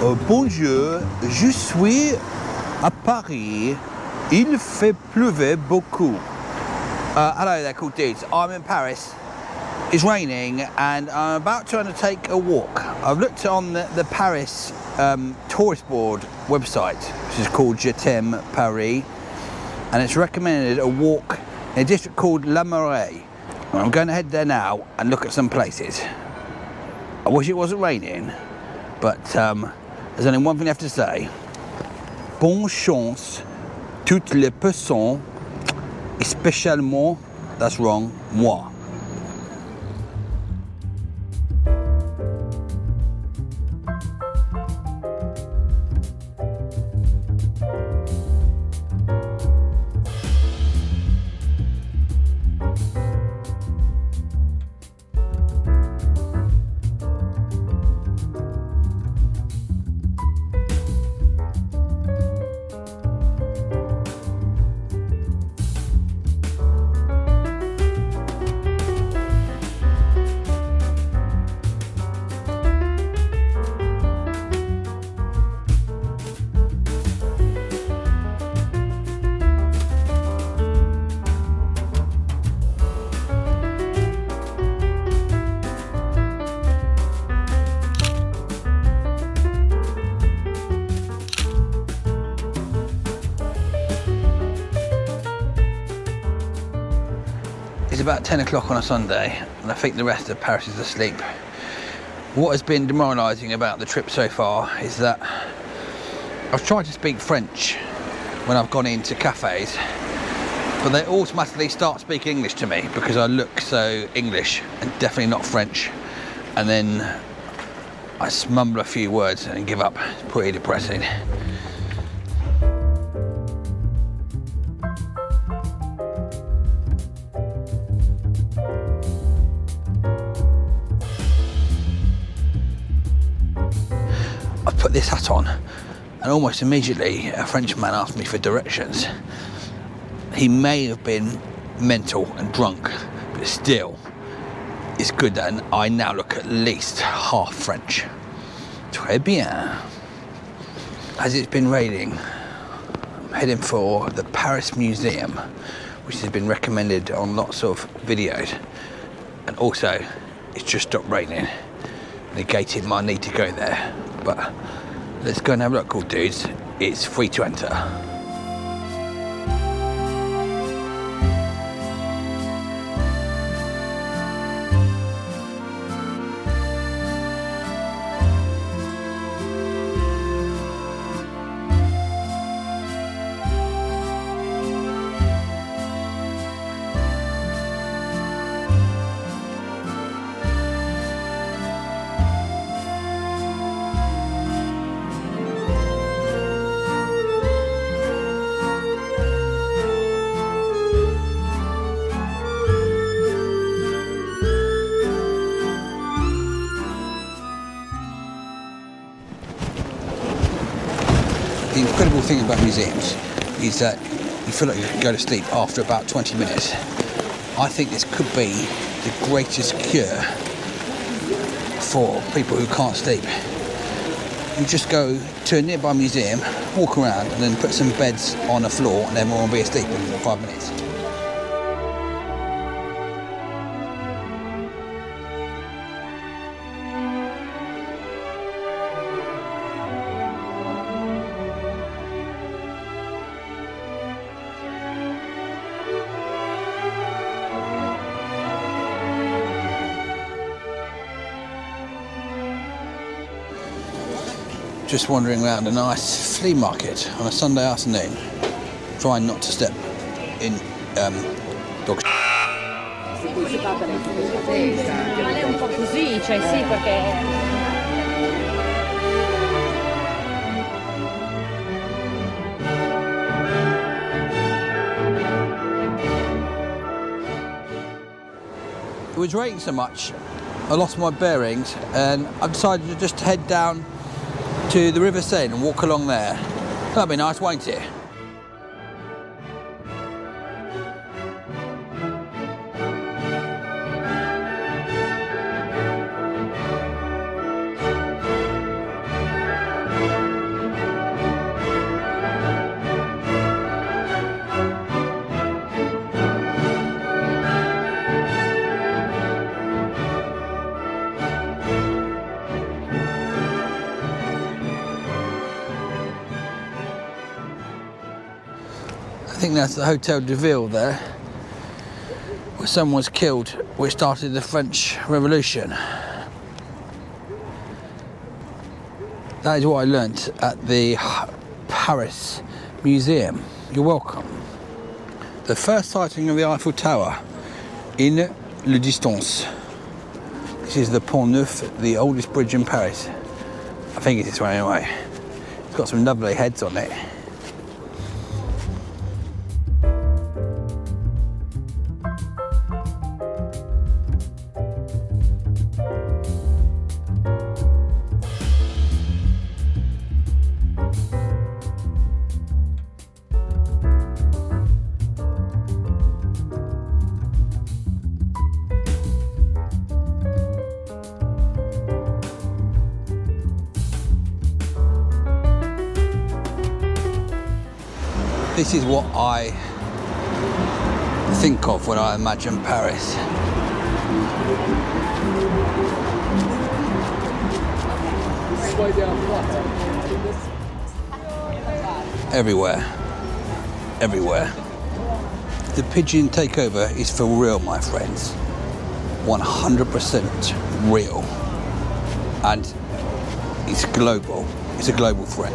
Bonjour, je suis à Paris. Il fait pleuvoir beaucoup. Hello there, cool dudes. I'm in Paris. It's raining and I'm about to undertake a walk. I've looked on the Paris tourist board website, which is called Je t'aime Paris, and it's recommended a walk in a district called La Marais. And I'm going to head there now and look at some places. I wish it wasn't raining, but there's only one thing left to say. Bonne chance toutes les personnes, spécialement, that's wrong, moi. It's about 10 o'clock on a Sunday and I think the rest of Paris is asleep. What has been demoralising about the trip so far is that I've tried to speak French when I've gone into cafes, but they automatically start speaking English to me because I look so English and definitely not French, and then I mumble a few words and give up. It's pretty depressing. Put this hat on and almost immediately a Frenchman asked me for directions. He may have been mental and drunk, but still it's good that I now look at least half French. Très bien. As it's been raining, I'm heading for the Paris Museum, which has been recommended on lots of videos, and also it's just stopped raining, negating my need to go there. But let's go and have a look, cool dudes. It's free to enter. The incredible thing about museums is that you feel like you can go to sleep after about 20 minutes. I think this could be the greatest cure for people who can't sleep. You just go to a nearby museum, walk around and then put some beds on the floor and everyone will be asleep in 5 minutes. Just wandering around a nice flea market on a Sunday afternoon, trying not to step in dog It was raining so much, I lost my bearings and I decided to just head down to the Riverside and walk along there. That'd be nice, won't it? think that's the Hotel de Ville there, where someone was killed, which started the French Revolution. That is what I learnt at the Paris Museum. You're welcome. The first sighting of the Eiffel Tower in le distance. This is the Pont Neuf, the oldest bridge in Paris. I think it's this one anyway. It's got some lovely heads on it. This is what I think of when I imagine Paris. Everywhere. Everywhere. The pigeon takeover is for real, my friends. 100% real. And it's global. It's a global threat.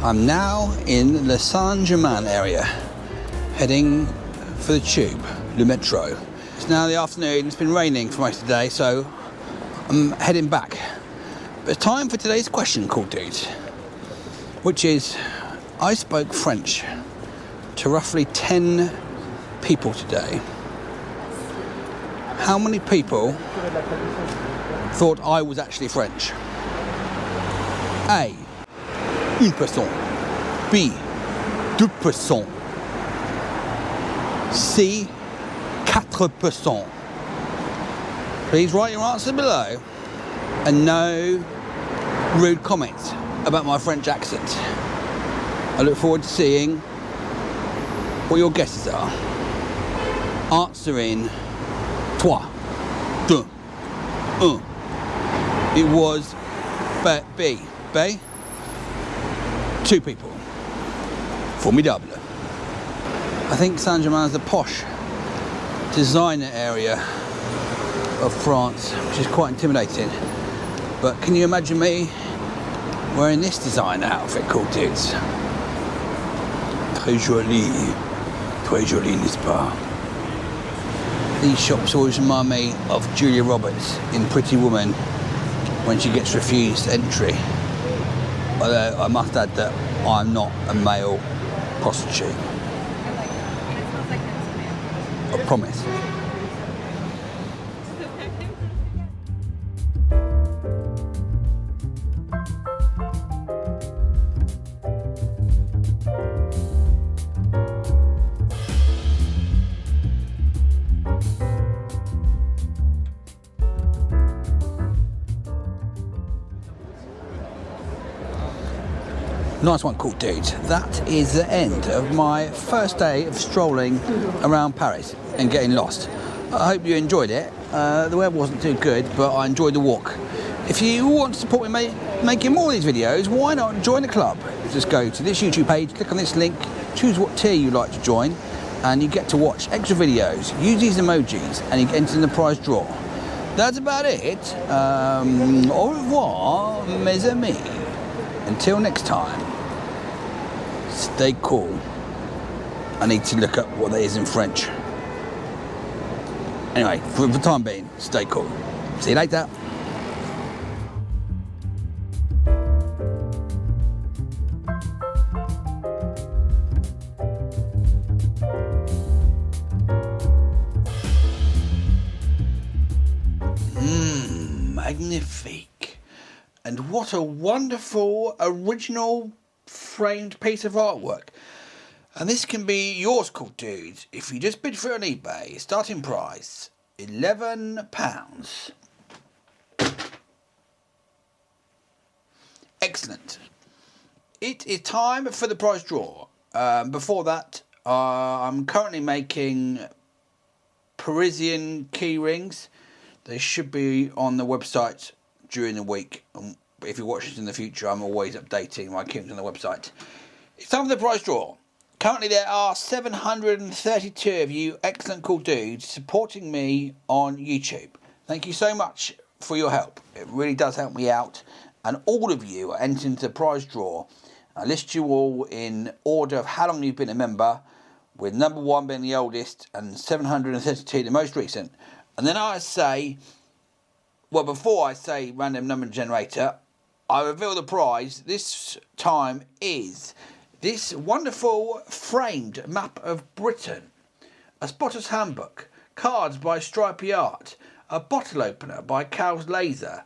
I'm now in the Saint-Germain area, heading for the tube, le metro. It's now the afternoon, it's been raining for most of the day, so I'm heading back. But it's time for today's question, cool dudes, which is, I spoke French to roughly 10 people today. How many people thought I was actually French? A, 1%. B, 2%. C, 4%. Please write your answer below, and no rude comments about my French accent. I look forward to seeing what your guesses are. Answer in 3, 2, 1. It was B. B. 2 people. Formidable. I think Saint-Germain is the posh designer area of France, which is quite intimidating. But can you imagine me wearing this designer outfit, cool dudes? Très joli, n'est-ce pas? These shops always remind me of Julia Roberts in Pretty Woman when she gets refused entry. Although I must add that I'm not a male prostitute. I promise. Nice one, cool dudes. That is the end of my first day of strolling around Paris and getting lost. I hope you enjoyed it. The weather wasn't too good, but I enjoyed the walk. If you want to support me making more of these videos, why not join the club? Just go to this YouTube page, click on this link, choose what tier you'd like to join, and you get to watch extra videos, use these emojis, and you get into the prize draw. That's about it. Au revoir, mes amis. Until next time, stay cool. I need to look up what that is in French. Anyway, for the time being, stay cool. See you later. Magnifique. And what a wonderful original framed piece of artwork. And this can be yours, cool dudes, if you just bid for it on eBay. Starting price £11. Excellent. It is time for the prize draw. Before that, I'm currently making Parisian key rings. They should be on the website during the week. But if you watch this in the future, I'm always updating my keyring on the website. It's time for the prize draw. Currently there are 732 of you excellent cool dudes supporting me on YouTube. Thank you so much for your help. It really does help me out. And all of you are entered into the prize draw. I list you all in order of how long you've been a member, with number 1 being the oldest and 732 the most recent. And then I say, well, before I say random number generator, I reveal the prize. This time is this wonderful framed map of Britain, a spotter's handbook, cards by Stripey Art, a bottle opener by Cal's Laser,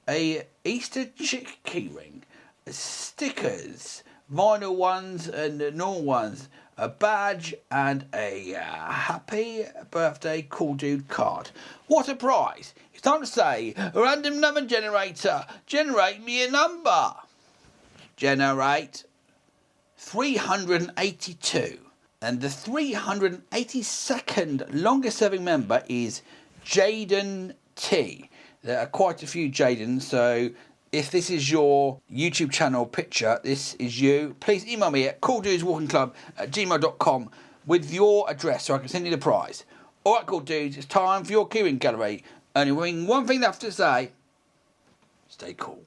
a Easter chick keyring, stickers, vinyl ones and normal ones, a badge and a happy birthday cool dude card. What a prize! It's time to say, random number generator, generate me a number. Generate 382. And the 382nd longest serving member is Jaden T. There are quite a few Jadens, so if this is your YouTube channel picture, this is you. Please email me at cooldudeswalkingclub@gmail.com with your address so I can send you the prize. Alright, cool dudes, it's time for your keyring gallery. Only one thing left to say, stay cool.